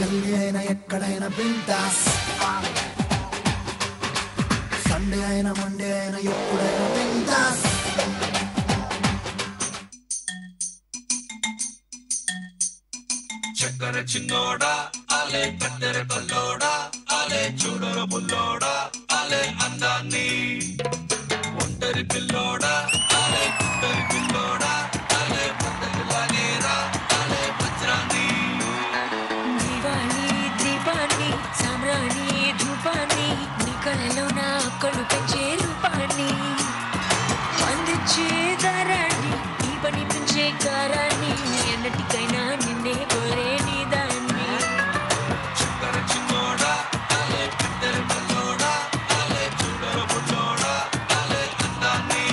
గల్లీ అయినా ఎక్కడైనా బిందాస్, సండే అయినా మండే అయినా ఎప్పుడైనా బిందాస్. చక్కర చిన్నోడా ఆలే కత్తెర పల్లోడా ఆలే చూడర బుల్లోడా ఆలే అందాన్ని, ఒంటరి పిల్లోడా ఆలే కుంటరి పిల్లోడా ఆలే పట్టలాగేరా ఆలే వజ్రాన్ని. దివాళీ దీపాన్ని సామ్రాణి ధూపాన్ని నీ కళలో నా కళ్ళు పెంచే రూపాన్ని అందించే దారాన్ని ఈ పని పెంచే కారాన్ని ఎన్నటికైనా నిన్నే కోరే నీ దాన్ని. చక్కర చిన్నోడా ఆలే కత్తెర పల్లోడా ఆలే చూడర బుల్లోడా ఆలే అందాన్ని.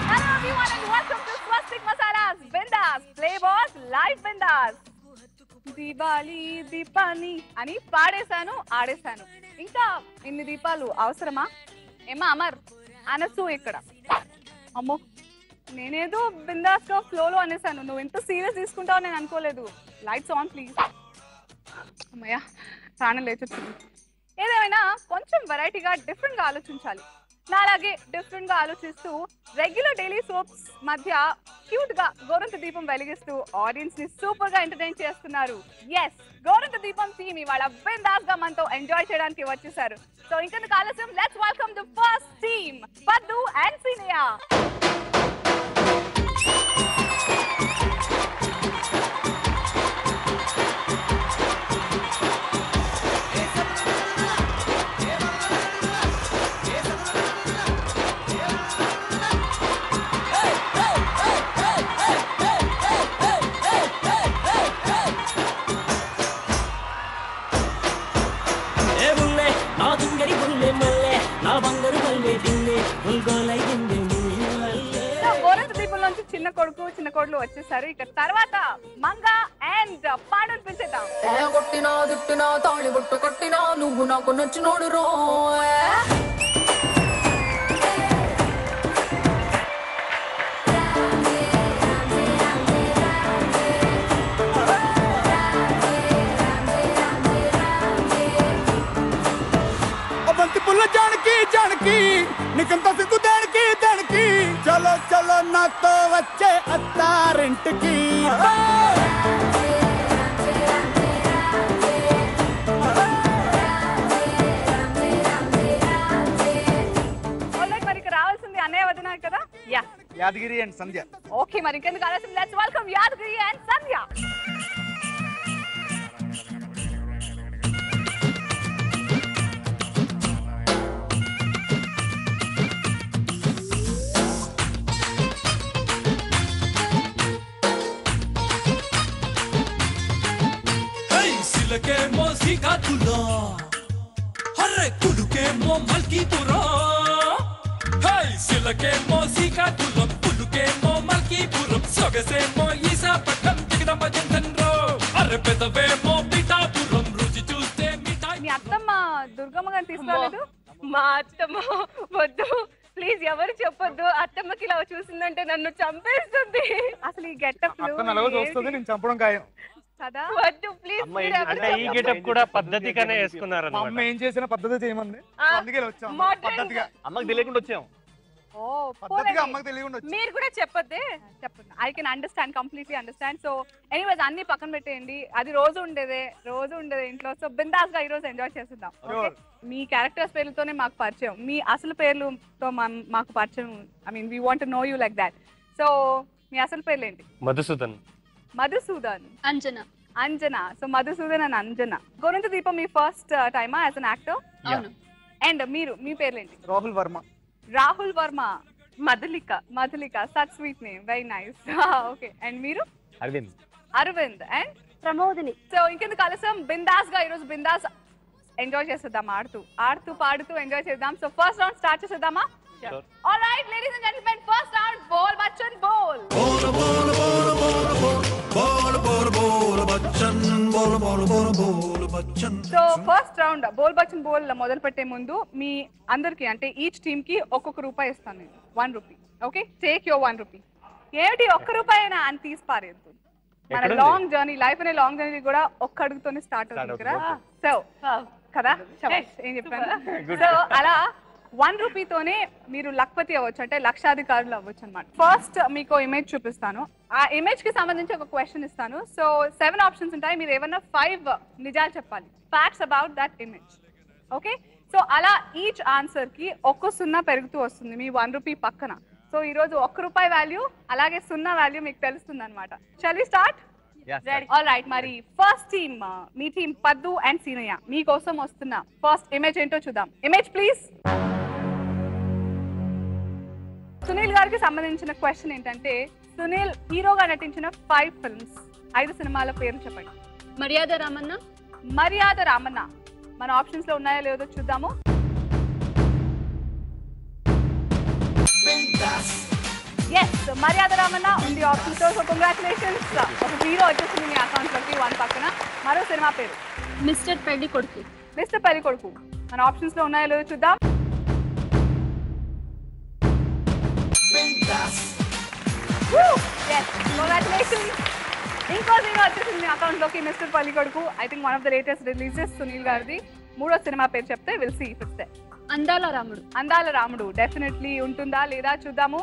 Hello everyone and welcome to Swastik Masalas Bindas Play Boss Live Bindas. Deepavali దీపాన్ని అని పాడేశాను ఆడేశాను. ఇంకా ఇన్ని దీపాలు అవసరమా? ఏమా అమర్ అనసు ఇక్కడ. అమ్మో నేనేదో బిందాస్ గా ఫ్లోలో అనేసాను, నువ్వు ఎంత సీరియస్ తీసుకుంటావు నేను అనుకోలేదు. Lights on please. అమ్మయ్యా ప్రాణం లేచొచ్చింది. ఏదేమైనా కొంచెం వెరైటీగా డిఫరెంట్ గా ఆలోచించాలి. నాలాగే డిఫరెంట్ గా ఆలోచిస్తూ రెగ్యులర్ డైలీ సోప్స్ మధ్య క్యూట్ గా గోరంత దీపం వెలిగిస్తూ ఆడియన్స్ ని సూపర్ గా ఎంటర్టైన్ చేస్తున్నారు. ఎస్, గోరంత దీపం టీమ్ ఇవాళ బిందాస్ గా మనతో ఎంజాయ్ చేయడానికి వచ్చేసారు. సో ఇంకెందుకు ఆలస్యం, let's welcome the first team Paddu and సీనియా. గోరంత దీపంలోంచి చిన్న కొడుకు చిన్న కోడలు వచ్చేసారు. ఇక తర్వాత మంగ అండ్ పాండుని పిలిచేద్దాం. కొట్టినా దుట్టినా తాళి బొట్టు కొట్టినా నువ్వు నాకు నచ్చినోడు రో. బంతి పుల్ల జానకి జానకి నీకంత సిగ్గు దానికి దానికి, చలో చలో నాతో వచ్చే అత్తారింటికి. మరి ఇక రావాల్సింది అన్నయ్య వదిన కదా. Yeah, Yadagiri and Sandhya. Okay మరి ఇంకెందుకు ఆలస్యం, లెట్స్ వెల్కమ్ యాదగిరి అండ్ సంధ్య. సిలకేమో శ్రీకాకుళం, హర్రే కులుకేమో మల్కీపురం. సిలకేమో శ్రీకాకుళం, పులుకేమో మల్కీపురం, సొగసేమో ఈశాపట్నం, దిగదమ్మ జంతన్రో, అర్రె పెదవేమో పిఠాపురం, రుచి చూస్తే మిఠాయి. మీ అత్తమ్మ దుర్గమ్మ గారిని తీసుకురాలేదు? మా అత్తమ్మ వద్దు ప్లీజ్, ఎవరు చెప్పొద్దు. అత్తమ్మకి ఇలా చూసిందంటే నన్ను చంపేస్తుంది. అసలు ఈ గెటప్ చూస్తుంది నేను చంపడం ఖాయం కదా. వద్దు ప్లీజ్. అంటే ఈ గెటప్ కూడా పద్ధతిగానే వేసుకున్నారు. మా అమ్మ ఏం చేసిన పద్ధతి చేయమంది, అందుకే వచ్చాం పద్ధతిగా. అమ్మకి తెలియకుండా వచ్చాం. ఓ పద్ధతిగా అమ్మకి తెలియకుండా వచ్చాం. మీరు కూడా చెప్పొద్దే. చెప్పండి, I can understand, completely understand. So anyways అన్ని పక్కన పెట్టేయండి, అది రోజు ఉండేదే ఇంట్లో. సో బిందాస్ గా ఈ రోజు ఎంజాయ్ చేద్దాం. మీ క్యారెక్టర్స్ పేర్లతోనే మాకు పరిచయం, మీ అసలు పేర్లతో మాకు పరిచయం. I mean we want to know you like that. So మీ అసలు పేర్లు ఏంటి? మధుసూదన్. మధుసూదన్. అంజనా. So Madhusudan and Anjana. గోరంత దీపం మీ ఫస్ట్ టైమా యాజ్ అన్ యాక్టర్? అవును. అండ్ మీరు మీ పేర్లేంటి? Rahul Varma. Rahul Varma. Madhulika. Such sweet name, very nice. Okay, and మీరు? అరవింద్. అరవింద్. అండ్ ప్రమోదిని. సో ఇంకెందుకు ఆలస్యం, బిందాస్ గా ఈరోజు బిందాస్ ఎంజాయ్ చేసేద్దాం, ఆడుతూ పాడుతూ ఎంజాయ్ చేద్దాం. సో ఫస్ట్ రౌండ్ స్టార్ట్ చేసేద్దామా? All right, ladies and gentlemen, first round, ball bachchan ball. Ball ball ball ball ball ball ball bachchan ball ball ball ball bachchan. So first round, ball bachchan ball మొదలు పెట్టే ముందు మీ అందరికి అంటే each team కి ఒక్కొక్క రూపాయి ఇస్తాను నేను. 1 rupee. Okay, take your 1 rupee. ఏమిటి ఒక్క రూపాయినా అని తీసి పారేద్దు. మన లాంగ్ జర్నీ, లైఫ్ అనే లాంగ్ జర్నీ కూడా ఒక్క అడుగుతోనే స్టార్ట్ అవుతుంది కదా. సో కదా ఏం చెప్పాను. సో అలా 1 రూపీతోనే మీరు లక్పతి అవ్వచ్చు, అంటే లక్షాధికారులు అవ్వచ్చు అనమాట. ఫస్ట్ మీకు ఇమేజ్ చూపిస్తాను, ఆ ఇమేజ్ కి సంబంధించి ఒక క్వశ్చన్ ఇస్తాను. సో 7 ఆప్షన్స్ ఉంటాయి, మీరు ఏమన్నా 5 నిజాలు చెప్పాలి, facts about that image. Okay, so అలా ఈచ్ ఆన్సర్ కి 1 సున్నా పెరుగుతూ వస్తుంది మీ 1 రూపీ పక్కన. సో ఈ రోజు 1 రూపాయి వాల్యూ అలాగే 0 వాల్యూ మీకు తెలుస్తుంది అనమాట. Shall we start? All right, మరి ఫస్ట్ టీమ్ మీ టీమ్ పద్దు అండ్ సీనయ్య మీకోసం వస్తున్న ఫస్ట్ ఇమేజ్ ఏంటో చూద్దాం. Image please. సునీల్ గారికి సంబంధించిన క్వశ్చన్ ఏంటంటే, సునీల్ హీరోగా నటించిన 5 ఫిల్మ్స్, 5 సినిమాల పేర్లు చెప్పండి. మర్యాద రామన్న. మర్యాద రామన్న మన ఆప్షన్స్ లో ఉన్నాయో లేదో చూద్దాము. ఎస్, మర్యాద రామన్న ఉంది ఆప్షన్ తో. సో కంగ్రాచులేషన్స్, ఒక హీరో వచ్చేసింది మీ అకౌంట్ లోకి 1 పక్కన. మరో సినిమా పేరు మిస్టర్ పెళ్లి కొడుకు. మిస్టర్ పెళ్లి కొడుకు మన ఆప్షన్స్ లో ఉన్నాయో లేదో చూద్దాం. ఇంకో సినిమా వచ్చేసింది మీ అకౌంట్ లోకి, mister Pelli Koduku. I think one of the latest releases Sunil గారిది. 3వ సినిమా పేరు చెప్తే will see if it's there. Andala Ramudu. అందాల రాముడు డెఫినెట్లీ ఉంటుందా లేదా చూద్దాము.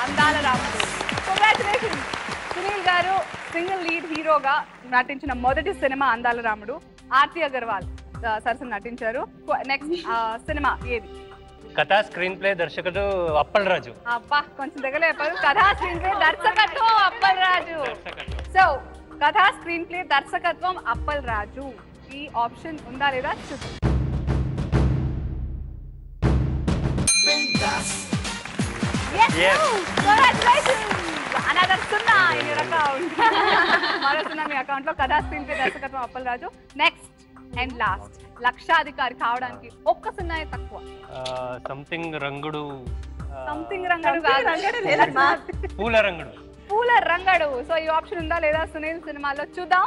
అందాల రాముడు. కంగ్రాచులేషన్స్, సునీల్ గారు సింగిల్ లీడ్ హీరోగా నటించిన మొదటి సినిమా అందాల రాముడు. ఆర్తి అగర్వాల్ సరసన నటించారు. నెక్స్ట్ సినిమా ఏది? కథా స్క్రీన్ ప్లే దర్శకుడు అప్పల్ రాజు. అబ్బా కొంచెం దగ్గర చెప్పారు. కథా స్క్రీన్ ప్లే దర్శకత్వం అప్పల్ రాజు. సో కథా స్క్రీన్ ప్లే దర్శకత్వం అప్పల్ రాజు. ఈ ఆప్షన్ ఉందా లేదా చూద్దాం. అనదర్ సున్నా ఇన్ యువర్ అకౌంట్. మరో సున్నా మీ అకౌంట్ లో. కథా స్క్రీన్ ప్లే దర్శకత్వం అప్పల్ రాజు. నెక్స్ట్ అండ్ లాస్ట్, లక్షాధికారి కావడానికి 1 సున్నా తక్కువ. సంథింగ్ రంగుడు. సంథింగ్ రంగడు కాదు, పూల రంగుడు. పూల రంగడు. సో ఈ ఆప్షన్ ఉందా లేదా సునీల్ సినిమాలో చూద్దాం.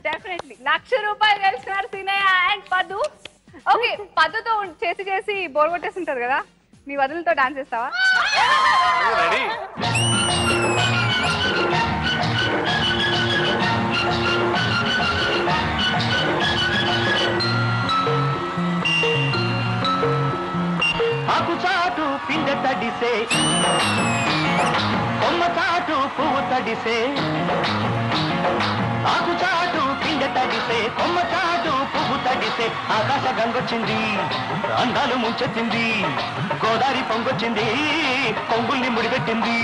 డెఫినెట్లీ 1,00,000 రూపాయలు గెలిచినారు సీనయ్య అండ్ పద్దు. ఓకే, పద్దుతో చేసి చేసి బోర్ కొట్టేసి ఉంటది కదా, మీ వదులతో డాన్స్ చేస్తావా? ఆకు చాటు పిండ తడిసే, కొమ్మ చాటు పువ్వు తడిసే. ఆకు చాటు పిండ తడిసే, కొమ్మ చాటు పువ్వు తడిసే. ఆకాశ గంగొచ్చింది, అందాలు ముంచెత్తింది, గోదావరి పొంగొచ్చింది, కొంగుల్ని ముడిపెట్టింది.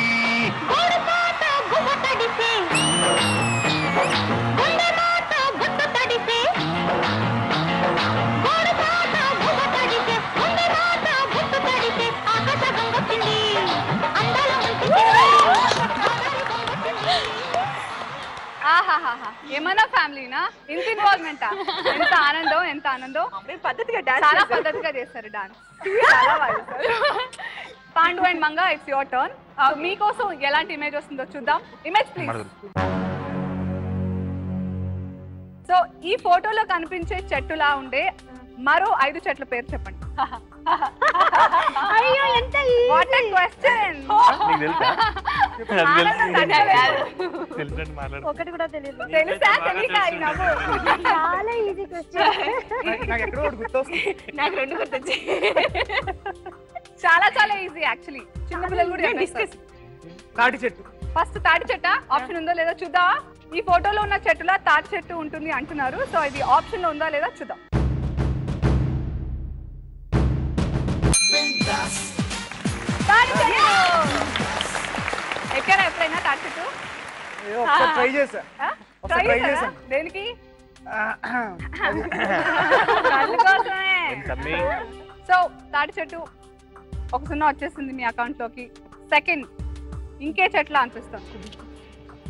ఆహాహా, ఏమన్నా ఫ్యామిలీనా? ఇంత ఇన్వాల్వ్మెంటా? ఎంత ఆనందం, ఎంత ఆనందం. పద్ధతిగా డాన్స్, చాలా పద్ధతిగా చేస్తారు డాన్స్, చాలా బాగా చేస్తారు. Pandu and Manga, it's your turn. మీకోసం ఎలాంటి ఇమేజ్ వస్తుందో చూద్దాం. Image please. సో ఈ ఫోటోలో కనిపించే చెట్టులా ఉండే మరో 5 చెట్ల పేరు చెప్పండి. అయ్యో ఎంత వాట్ ఏ క్వశ్చన్. ఒకటి కూడా తెలియదు. తెలుసా? తెలియక ఈ నవ్వు. చాలా ఈజీ క్వశ్చన్. నాకు ఎక్కడో ఒకటి గుర్తొస్తుంది. నాకు 2 గుర్తొచ్చాయి. చాలా చాలా ఈజీ యాక్చువల్లీ, చిన్న పిల్లలు కూడా చెప్పేస్తారు. తాటి చెట్టు. ఫస్ట్ తాటి చెట్ట ఆప్షన్ ఉందో లేదో చూద్దామా. ఈ ఫోటోలో ఉన్న చెట్టులా తాటి చెట్టు ఉంటుంది అంటున్నారు. సో ఇది ఆప్షన్ లో ఉందా లేదా చూద్దాం. ఎక్కడ ఎప్పుడైనా తాటి చెట్టు ట్రై చేసా. ట్రై చేసా? దేనికి? కళ్ళు కోసమే. సో తాటి చెట్టు 1 సున్నా వచ్చేసింది మీ అకౌంట్ లోకి. సెకండ్, ఇంకే చెట్ల అనిపిస్తుంది.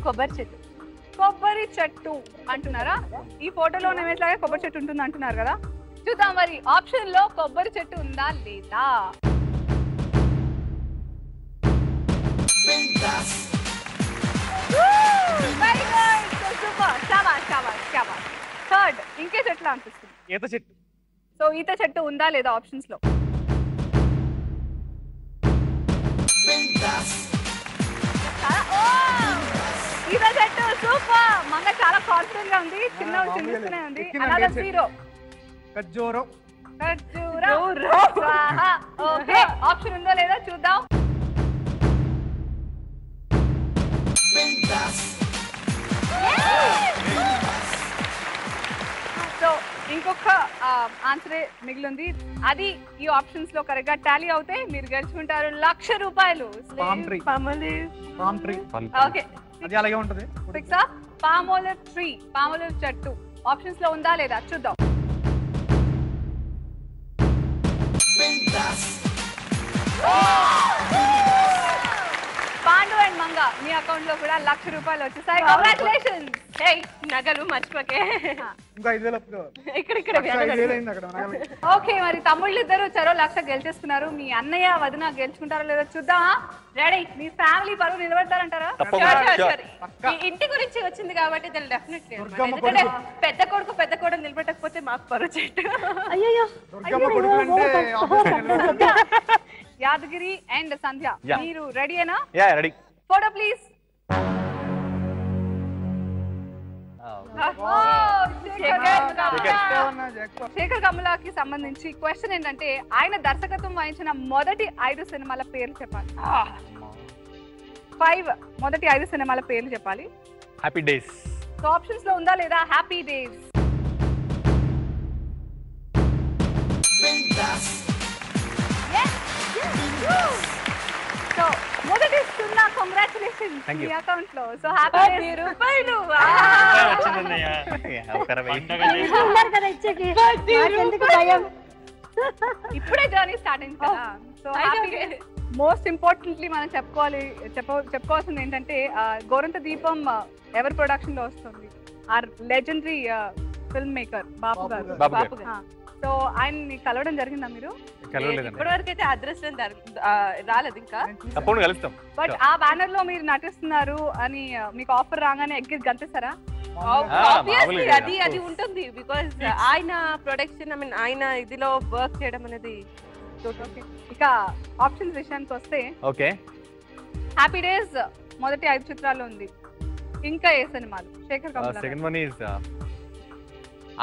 కొబ్బరి చెట్టు. కొబ్బరి చెట్టు అంటున్నారా? ఈ ఫోటోలో ఇమేజ్ లాగా కొబ్బరి చెట్టు ఉంటుంది అంటున్నారు కదా, చూద్దాం మరి ఆప్షన్ లో కొబ్బరి చెట్టు ఉందా లేదా. వెరీ గుడ్ సూపర్ శాబాష్ శాబాష్ శాబాష్ థర్డ్ ఇంకే చెట్లు అనిపిస్తుంది ఈత చెట్టు సో ఈత చెట్టు ఉందా లేదా ఆప్షన్స్ లో ఈత చెట్టు సూపర్ మంగ చాలా కాన్ఫిడెంట్ గా ఉంది చిన్న చిన్నస్తూనే ఉంది అనదర్ జీరో ఖర్జూరం ఓకే ఆప్షన్ ఉందో లేదో చూద్దాం సో ఇంకొక ఆన్సరే మిగిలింది అది ఈ ఆప్షన్స్ లో కరెక్ట్ గా టాలీ అవుతే మీరు గెలుచుకుంటారు 1,00,000 రూపాయలు పామ్ ట్రీ ఓకే అది అలాగే ఉంటది ఫిక్సా పామోలివ్ ట్రీ పామోలివ్ చెట్టు ఆప్షన్స్ లో ఉందా లేదా చూద్దాం Pandu and Manga me account లో కూడా 1,00,000 రూపాయలు వచ్చేసాయి కంగ్రాచులేషన్స్ నగలు మర్చిపోకే ఇంకా 5,000 ఇక్కడ 5,000 అయింది అక్కడ నగలు ఓకే మరి తమ్ముళ్ళు ఇద్దరు చెరో 1,00,000 గెలిచేసుకున్నారు మీ అన్నయ్య వదిన గెలుచుకుంటారో లేదో చూద్దామా రెడీ మీ ఫ్యామిలీ పరువు నిలబెడతారంటారా ఇంటి గురించి వచ్చింది కాబట్టి డెఫినెట్లీ దుర్గమ్మ ఎందుకంటే కొడుకు. పెద్ద కొడుకు నిలబెట్టకపోతే మాకు పరువు చెట్టు దుర్గమ్మ కొడుకులు అంటే obviously Yadagiri and Sandhya Yeah. మీరు రెడీయేనా yeah ready photo please Shekhar కమలాకి సంబంధించి క్వశ్చన్ ఏంటంటే ఆయన దర్శకత్వం వహించిన మొదటి 5 సినిమాల పేర్లు చెప్పాలి 5 మొదటి 5 సినిమాల పేర్లు చెప్పాలి హ్యాపీ డేస్ సో ఆప్షన్స్ లో ఉందా లేదా హ్యాపీ డేస్ సో మొదటి సున్నా congratulations Thank you. Me account లో సో హ్యాపీ డేస్ రూపాయలు ఇప్పుడే జర్నీ స్టార్ట్ అయింది కదా సో హ్యాపీ మోస్ట్ ఇంపార్టెంట్లీ మనం చెప్పుకోవాల్సింది ఏంటంటే గోరంత దీపం ఎవరి ప్రొడక్షన్ లో వస్తుంది ఆర్ లెజెండరీ ఫిల్మ్ మేకర్ బాపు గారు బాపు గారు. సో ఆయన్ని కలవడం జరిగిందా మీరు ఇప్పటి వరకు అయితే అదృష్టం రాలేదు ఇంకా తప్పకుండా కలుస్తాం బట్ ఆ బ్యానర్ లో మీరు నటిస్తున్నారు అని మీకు ఆఫర్ రాగానే ఎగ్గి గంతేస్తారా Obviously, అది ఉంటుంది బికాస్ ఆయన ప్రొడక్షన్ ఐ మీన్ ఆయన ఇదిలో వర్క్ చేయడం అనేది ఇక ఆప్షన్స్ విషయానికి వస్తే ఓకే హ్యాపీ డేస్ మొదటి 5 చిత్రాల్లో ఉంది ఇంకా ఏ సినిమాలు Sekhar Kammula second one is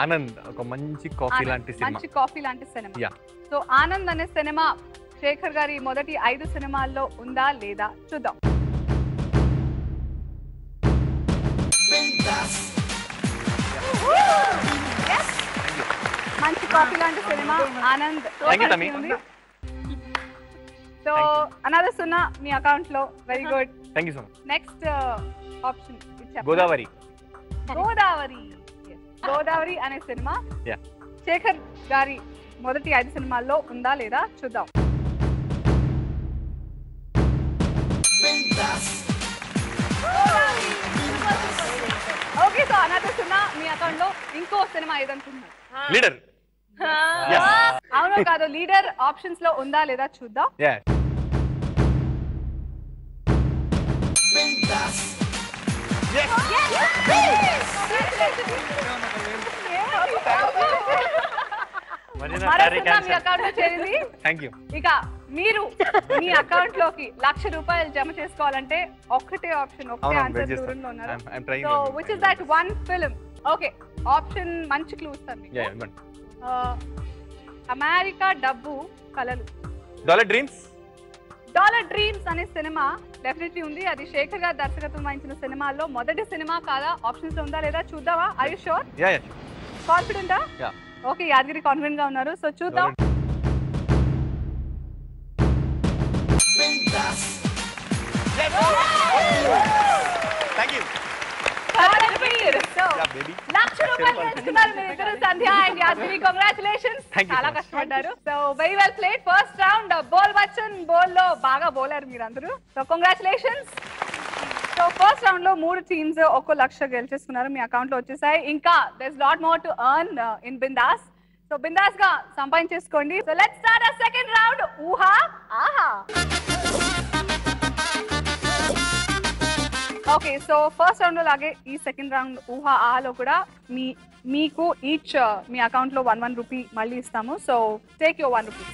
Anand ఒక మంచి కాఫీ లాంటి సినిమా మంచి కాఫీ లాంటి సినిమా యా సో ఆనంద్ అనే సినిమా శేఖర్ గారి మొదటి 5 సినిమాల్లో ఉందా లేదా చూద్దాం మంచి కాఫీ లాంటి సినిమా ఆనంద్ సో అనదర్ సున్నా మీ అకౌంట్ లో very good thank you so much next option Godavari Godavari అనే సినిమా Yeah. శేఖర్ గారి మొదటి 5 సినిమాల్లో ఉందా లేదా చూద్దాం ఓకే సో అనదర్ సున్నా మీ అకౌంట్ లో ఇంకో సినిమా ఏదనుకుంటున్నారు లీడర్ అవునో కాదు లీడర్ ఆప్షన్స్ లో ఉందా లేదా చూద్దాం యా మీ అకౌంట్ లో చేరింది థ్యాంక్ యూ ఇక మీరు మీ అకౌంట్ లోకి 1,00,000 రూపాయలు జమ చేసుకోవాలంటే ఒక్కటే ఆప్షన్ ఒకటే ఆన్సర్ దూరంలో ఉన్నారు so which is that one film okay option మంచి క్లూ ఇస్తాను మీకు అమెరికా డబ్బు కలలు డాలర్ డ్రీమ్స్ అనే సినిమా డెఫినెట్లీ ఉంది అది శేఖర్ గారు దర్శకత్వం వహించిన సినిమాల్లో మొదటి సినిమా కాదా ఆప్షన్స్ ఉందా లేదా చూద్దామా ఐ యు షూర్ కాన్ఫిడెంటా ఓకే యాదగిరి కాన్ఫిడెంట్ గా ఉన్నారు సో చూద్దాం థ్యాంక్ యూ లక్ష రూపాయలు గెలుచుకున్నారు మీరిద్దరు సంధ్య అండ్ యాదగిరి కంగ్రాచులేషన్స్ చాలా కష్టపడ్డారు so very well played first round Bol Bachchan Bol లో బాగా బౌలర్ మీరందరూ so congratulations so first round లో 3 టీమ్స్ ఒక్కో 1,00,000 గెలిచేసుకున్నారు మీ అకౌంట్ లో వచ్చేసాయి ఇంకా there is lot more to earn in Bindaas so బిందాస్ గా సంపాదించేసుకోండి so let's start uh second round ఊహా ఆహా ఓకే సో ఫస్ట్ రౌండ్ లో లాగే ఈ సెకండ్ రౌండ్ ఊహా ఆలో కూడా మీకు ఈచ్ మీ అకౌంట్ లో 1 రూపీ మళ్ళీ ఇస్తాము. So take your 1 rupees.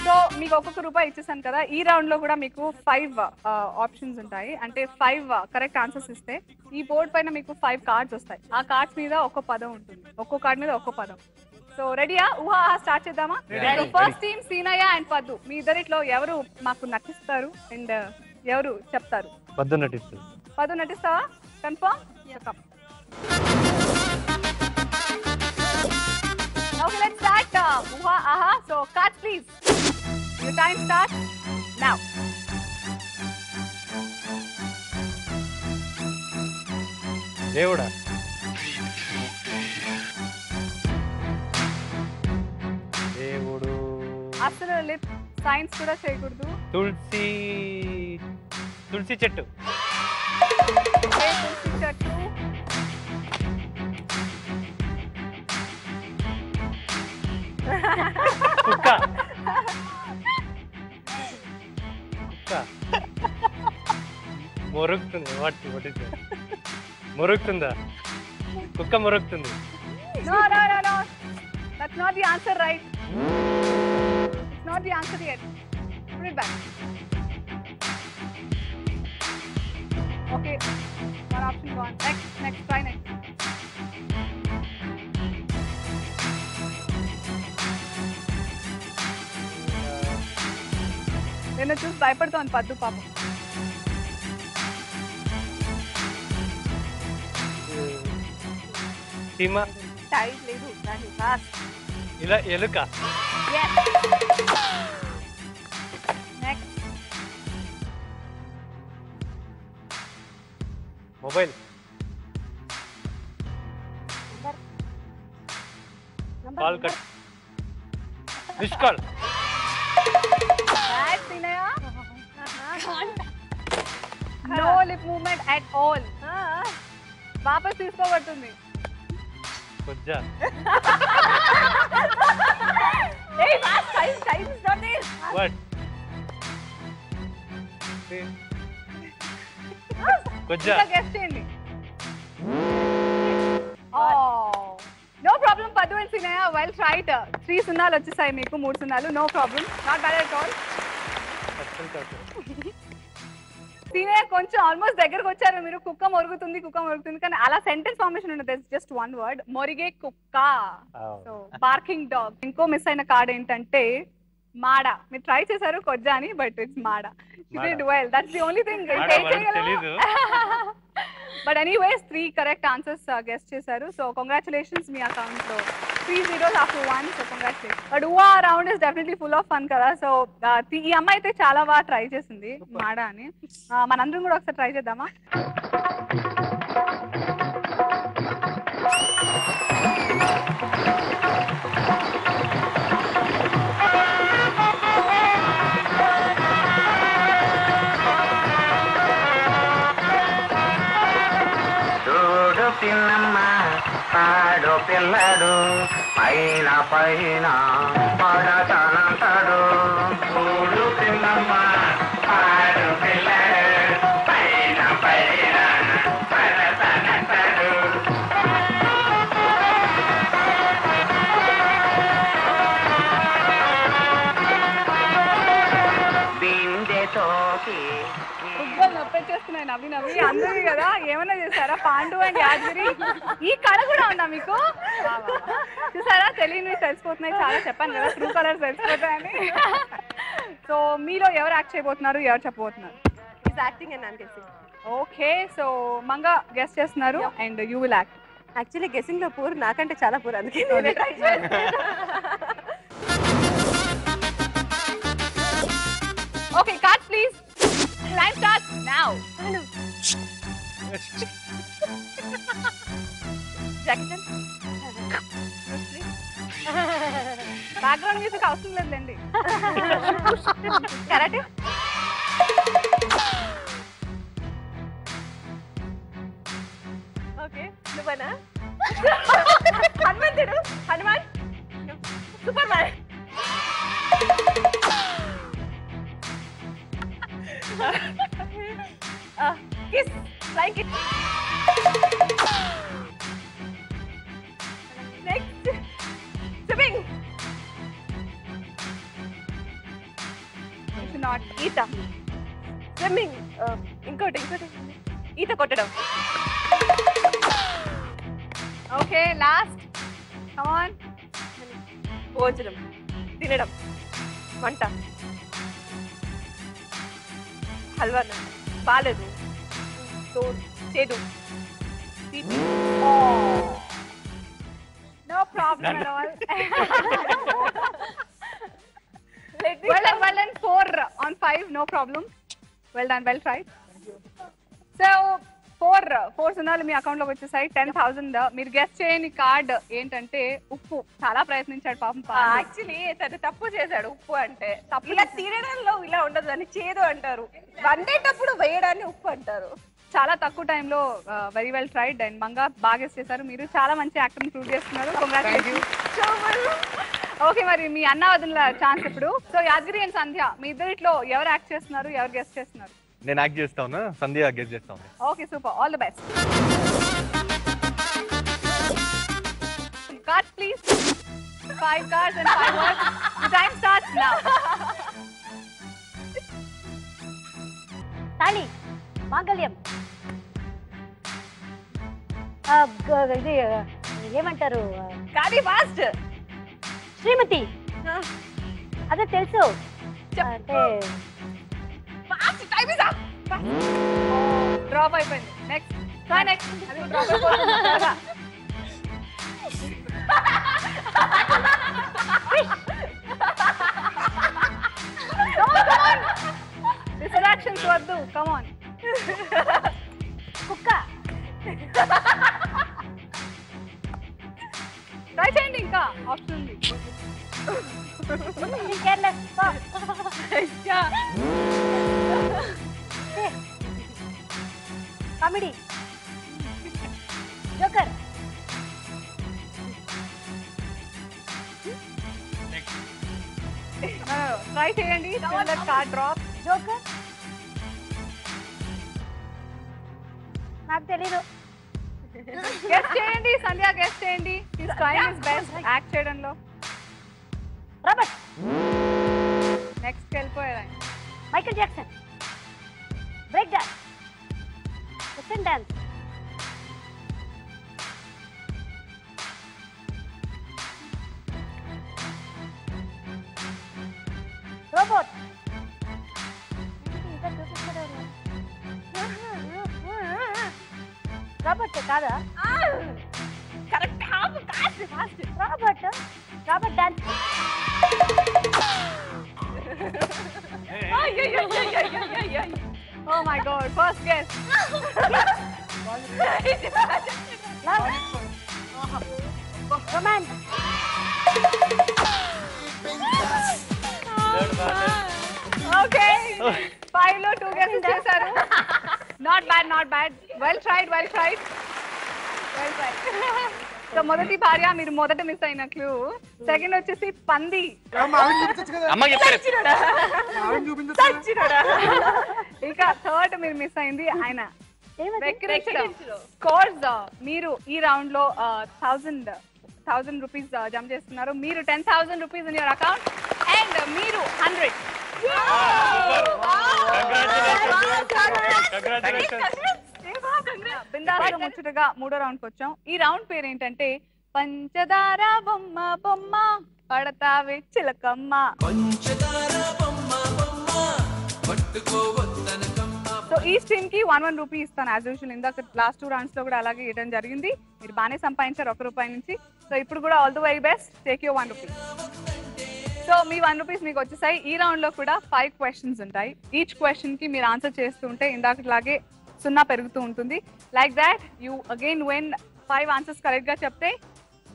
So మీకు ఒక్కొక్క రూపాయి ఇచ్చేసాను కదా. ఈ రౌండ్ లో కూడా మీకు 5 ఆప్షన్స్ ఉంటాయి. అంటే 5 కరెక్ట్ ఆన్సర్స్ ఇస్తే ఈ బోర్డ్ పైన మీకు 5 కార్డ్స్ వస్తాయి. ఆ కార్డ్స్ మీద ఒక్కో పదం ఉంటుంది. ఒక్కో కార్డ్ మీద ఒక్కో పదం. సో రెడీయా? ఊహా స్టార్ట్ చేద్దామా? ఫస్ట్ టీమ్ సీనయ్య అండ్ పద్దు, మీ ఇద్దరిట్లో ఎవరు మాకు నటిస్తారు అండ్ ఎవరు చెప్తారు? పద్దు నటిస్తుంది. పద్దు నటిస్తావా? Confirm? Okay, let's start. Uha, aha. So, cards, please. Your time starts now. దేవుడా, దేవుడు అసలు లిప్ సైన్స్ కూడా చేయకూడదు. తులసి చెట్టు. తులసి చెట్టు. కుక్క. మొరుగుతుంది. మొరుగుతుందా? కుక్క మొరుగుతుంది. No. That's not the answer, right? It's not the answer yet. Put it back. Okay. One option gone. Next. Try next. నేను చూసి భయపడుతాను పద్దు పాపం. సీమ. టైం లేదు. ఇలా ఎలుక. Next. Mobile. Call cut. Miss call. No lip movement at all. వాపస్ తీసుకోబడుతుంది. కొజ్జా. Hey, time is not there. What? కొజ్జా. గెస్ చేయండి. No problem, Padu and Sinaya. Well tried. 3 సున్నాలు వచ్చేసాయి మీకు, 3 సున్నాలు. No problem. Not bad at all. Seenaiah కొంచెం ఆల్మోస్ట్ దగ్గరకు వచ్చారు మీరు. కుక్క మొరుగుతుంది కానీ అలా సెంటెన్స్ ఫార్మేషన్ ఉండదు. Just 1 word. మొరిగే కుక్క. So barking dog. ఇంకో మిస్ అయిన కార్డ్ ఏంటంటే మాడ. మీరు ట్రై చేశారు కొజ్జా అని, but it's Mada. You did well. That's the only thing. But anyways, 3 correct answers guess చేశారు. So congratulations, మీ అకౌంట్ లో 3 zeros after 1. So congratulations. But ఊహా round is definitely full of fun కదా. So ఈ అమ్మాయి అయితే చాలా బాగా ట్రై చేసింది మాడ అని. మనందరం కూడా ఒకసారి ట్రై చేద్దామా? చిన్నమ్మ పాడు పిల్లడు పైన పాడతానంటాడు. చూడు చిన్నమ్మ పాడు పిల్లడు పైన పాడతానంటాడు. బిందెతోకి నొప్పెచ్చేస్తున్నాయి నవ్వి అందరి కదా. ఏమన్నా చేశారా? పాండు అండ్ యాదగిరి ఈ కళ కూడా ఉందా మీకు? చూసారా, తెలియని తెలిసిపోతున్నాయి చాలా. చెప్పాను కదా, ట్రూ కలర్స్ తెలిసిపోతాయని. సో మీలో ఎవరు యాక్ట్ చేయబోతున్నారు, ఎవరు చెప్పబోతున్నారు? ఓకే, సో మంగ గెస్ చేస్తున్నారు and you will act. Actually guessing లో పూర్ నాకంటే చాలా పూర్, అందుకే okay, cards please. Time starts now. Jackson. Background music అవసరం లేదండి. కరాటే. ఓకే, నువ్వనా? హనుమంతుడు. Hanuman. Super man. Kiss like it. Next swimming. Not ఈత. స్విమ్మింగ్. ఇంకోటి ఈత కొట్టడం. Okay last come on. భోజనం తినడం. వంట. హల్వా బాలేదు. చేదు. No problem at all. Well done, 4 on 5, no problem. Well done, well tried. So 4 సున్నాలు మీ అకౌంట్ లోకి వచ్చేసాయి. 10,000. మీరు గెస్ట్ చేయని కార్డ్ ఏంటంటే ఉప్పు. చాలా ప్రయత్నించాడు పాపం. యాక్చువల్లీ తను తప్పు చేశాడు. ఉప్పు అంటే తప్పు. ఇలా తినడంలో ఇలా ఉండదు అని చేదు అంటారు. వండేటప్పుడు వేయడాన్ని ఉప్పు అంటారు. చాలా తక్కువ టైంలో very well tried and Manga బాగా గెస్ట్ చేశారు. మీరు చాలా మంచి యాక్టింగ్ ప్రూవ్ చేస్తున్నారు. కంగ్రాచులేషన్స్. ఓకే మరి మీ అన్న వదిన ఛాన్స్ ఇప్పుడు. సో యాదగిరి అండ్ సంధ్య మీ ఇద్దరిట్లో ఎవరు యాక్ట్ చేస్తున్నారు, ఎవరు గెస్ట్ చేస్తున్నారు? నేను యాక్ట్ చేస్తాను, సంధ్య గెస్ట్ చేస్తాను. Okay super, all the best. Cards please. 5 cards and 5 words. The time starts now. తాళి, మాంగళ్యం, ఇది ఏమంటారు, కానీ ఫాస్ట్. శ్రీమతి. అదే తెలుసు అంటే fast. Time is up. Drop అయిపోయింది. Next try next. అది డ్రాప్ అయిపోతుంది. డిస్ట్రాక్షన్స్ వద్దు. Come on. కుక్క. ట్రై చేయండి, ఇంకా ఆప్షన్ ఉంది. కామెడీ. జోకర్. ట్రై చేయండి. Card drop. జోకర్ నాకు తెలీదు. గెస్ట్ చేయండి సంధ్య, గెస్ట్ చేయండి. His trying his best act చేయడంలో. రాబర్ట్. నెక్స్ట్ వెళ్ళిపోయారు. Michael Jackson. Break dance. Western dance. Robot. Robert కాదా? Correct. Fast. Robert. Robert dance. Oh my god, first guess. Romance. Okay. 5 లో 2 guesses చేశారు. Not bad, not bad. Well tried, well tried. Well tried. So మొదటి భార్య మీరు మొదట miss అయినట్లు. Second వచ్చేసి పంది. ఇంకా థర్డ్ మీరు మిస్ అయింది ఆయన. కోర్స్ మీరు ఈ రౌండ్ లో 1000 రూపీస్ జమ చేస్తున్నారు. మీరు 10,000 rupees in your account and మీరు 100. బిందాస్గా ముచ్చటగా మూడో రౌండ్ కి వచ్చాం. ఈ రౌండ్ పేరు ఏంటంటే పంచదార బొమ్మ బొమ్మ పడతావే చిలకమ్మ. సో ఈ స్ట్రీమ్ కి 1 రూపీ ఇస్తాను యాజ్ యూజువల్. ఇందాక లాస్ట్ 2 రౌండ్స్ లో కూడా అలాగే ఇవ్వడం జరిగింది. మీరు బాగానే సంపాదించారు 1 రూపాయి నుంచి. సో ఇప్పుడు కూడా all the very best. Take you 1 rupee. So me 1 rupees మీకు వచ్చేసాయి. ఈ రౌండ్ లో కూడా 5 క్వశ్చన్స్ ఉంటాయి. ఈచ్ క్వశ్చన్ కి మీరు ఆన్సర్ చేస్తూ ఉంటే ఇందాకలాగే 0 పెరుగుతూ ఉంటుంది. Like that you again win 5 answers correct గా చెప్తే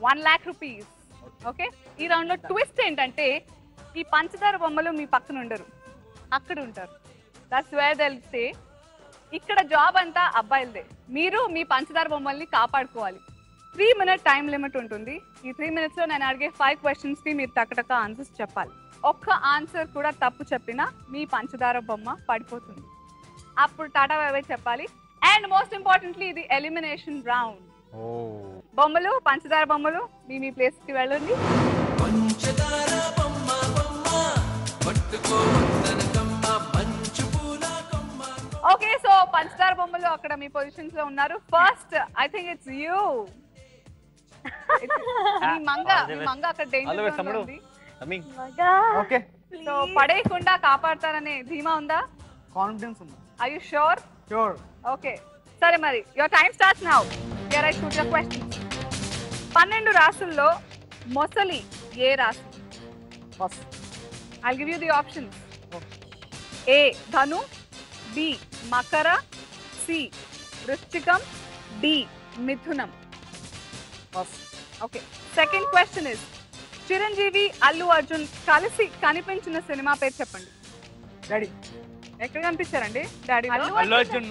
1 lakh rupees. ఓకే. ఈ రౌండ్ లో ట్విస్ట్ ఏంటంటే ఈ పంచదార బొమ్మలు మీ పక్కన ఉండరు, అక్కడ ఉంటారు. That's where they will stay. ఇక్కడ జాబ్ అంతా అబ్బాయిలదే. మీరు మీ పంచదార బొమ్మల్ని కాపాడుకోవాలి. 3 minute టైం లిమిట్ ఉంటుంది. ఈ 3 minutes లో నేను అడిగే 5 questions కి మీరు టకటక ఆన్సర్స్ చెప్పాలి. ఒక్క ఆన్సర్ కూడా తప్పు చెప్పినా మీ పంచదార బొమ్మ పడిపోతుంది. అప్పుడు టాటా బై బై చెప్పాలి. అండ్ మోస్ట్ ఇంపార్టెంట్లీ ఇది ఎలిమినేషన్ రౌండ్. బొమ్మలు, పంచదార బొమ్మలు మీ ప్లేస్ కి వెళ్ళండి. ఓకే, సో పంచదార బొమ్మలు అక్కడ మీ పొజిషన్స్ లో ఉన్నారు. First I think it's you. మీ మంగ అక్కడ డేంజర్ జోన్ లో ఉంది. ఓకే, సో పడేయకుండా కాపాడతారనే ధీమా ఉందా? కాన్ఫిడెన్స్ ఉంది. Are you sure? Sure. Okay, సరే మరి your time starts now. Here I shoot your questions. 12 రాసుల్లో మొసలి ఏ రాశి? First I'll give you the options. A ధను, బి మకర, సి వృశ్చికం, డి మిథునం. First. Okay, second question is Chiranjeevi Allu Arjun కలిసి కనిపించిన సినిమా పేరు చెప్పండి. డాడీ. ఎక్కడ కనిపించారండి డాడీ? అల్లు అర్జున్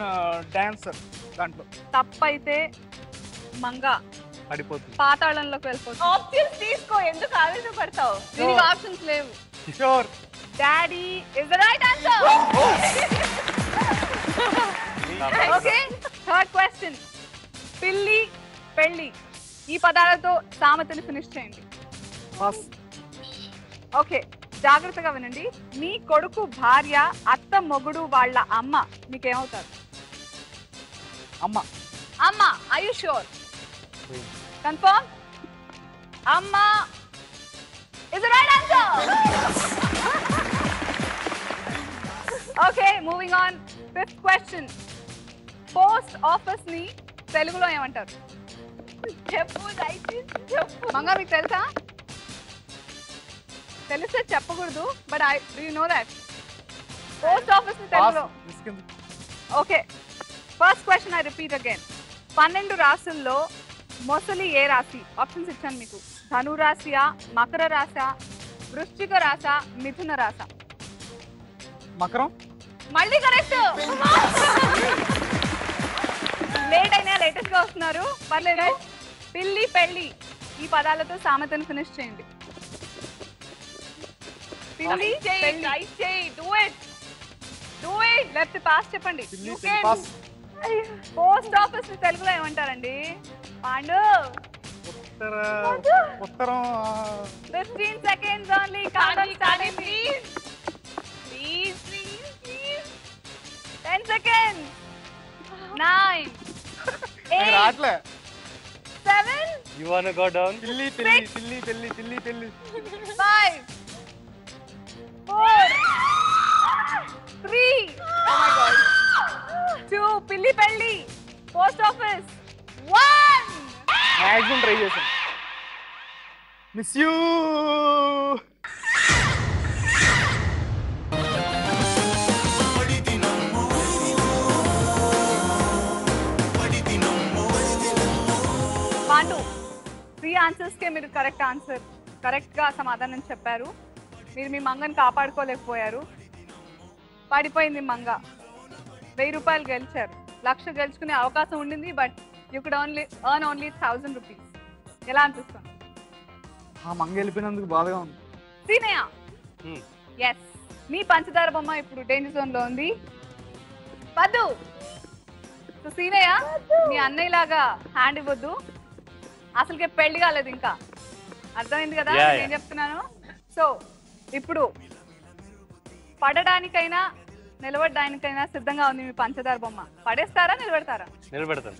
డాన్సర్ దాంట్లో. తప్పైతే మంగ పడిపోతుంది, పాతాళంలోకి వెళ్ళిపోతుంది. ఆప్షన్స్ తీసుకో, ఎందుకు ఆవేశం పడతావు? దీనికి ఆప్షన్స్ లేవు. Sure. Daddy is the right answer. Okay, third question. పిల్లి పెళ్లి ఈ పదాలతో సామెతని ఫినిష్ చేయండి. ఫస్ట్. ఓకే, జాగ్రత్తగా వినండి. మీ కొడుకు భార్య, అత్త మొగుడు వాళ్ళ అమ్మ మీకేమవుతారు? అమ్మ. అమ్మ. Are you sure? కన్ఫర్మ్? అమ్మ is the right answer. Okay, moving on. Fifth question. Post office ని తెలుగులో ఏమంటారు? చెప్పు దయచేసి చెప్పు. మంగా మీకు తెలుసా? తెలిస్తే చెప్పకూడదు, but do you know that post office ని తెలుగులో? Okay, first question I repeat again. 12 రాశుల్లో మొసలి ఏ రాశి? ఆప్షన్స్ ఇచ్చాను మీకు. ధను రాశియా, మకర రాశ, వృశ్చిక రాశ, మిథున రాశ? మకరం. మళ్ళీ కరెక్ట్. లేట్ అయినా లేటెస్ట్ గా వస్తున్నారు, పర్లేదు. పిల్లి పెళ్లి ఈ పదాలతో సామెతను ఫినిష్ చేయండి. పిల్లి పెళ్లి. Do it. లెఫ్ట్ పాస్ చెప్పండి. పోస్ట్ ఆఫీస్ ని తెలుగులో ఏమంటారండి? పాండు. ఉత్తరం. 15 seconds only. Please. 10 seconds. 9 8 రాట్లే. 7 You wanna go down? పిల్లి 5 4 3 oh my god 2 పిల్లి పెళ్లి పోస్ట్ ఆఫీస్ 1. మాక్సిమం ట్రై చేశాను. Miss you. పాండు 3 ఆన్సర్స్ కే మీరు కరెక్ట్ గా సమాధానం చెప్పారు. మీరు మీ మంగని కాపాడుకోలేకపోయారు. పడిపోయింది మంగ. 1000 రూపాయలు గెలిచారు. 1,00,000 గెలుచుకునే అవకాశం ఉండింది, but you could earn only 1000 rupees. ఎలా అనిపిస్తుంది? ఆ మంగ వెళ్ళిపోయినందుకు బాధగా ఉంది. సీనయ్య, ఎస్, మీ పంచదార బొమ్మ ఇప్పుడు డేంజర్ జోన్ లో ఉంది. పద్దు. సో సీనయ్య, మీ అన్నయ్య లాగా హ్యాండ్ ఇవ్వద్దు. అసలుకే పెళ్లి కాలేదు ఇంకా. అర్థమైంది కదా నేను చెప్తున్నాను. సో ఇప్పుడు పడడానికైనా నిలబడడానికైనా సిద్ధంగా ఉంది మీ పంచదార బొమ్మ. పడేస్తారా నిలబెడతారా? నిలబెడతాను.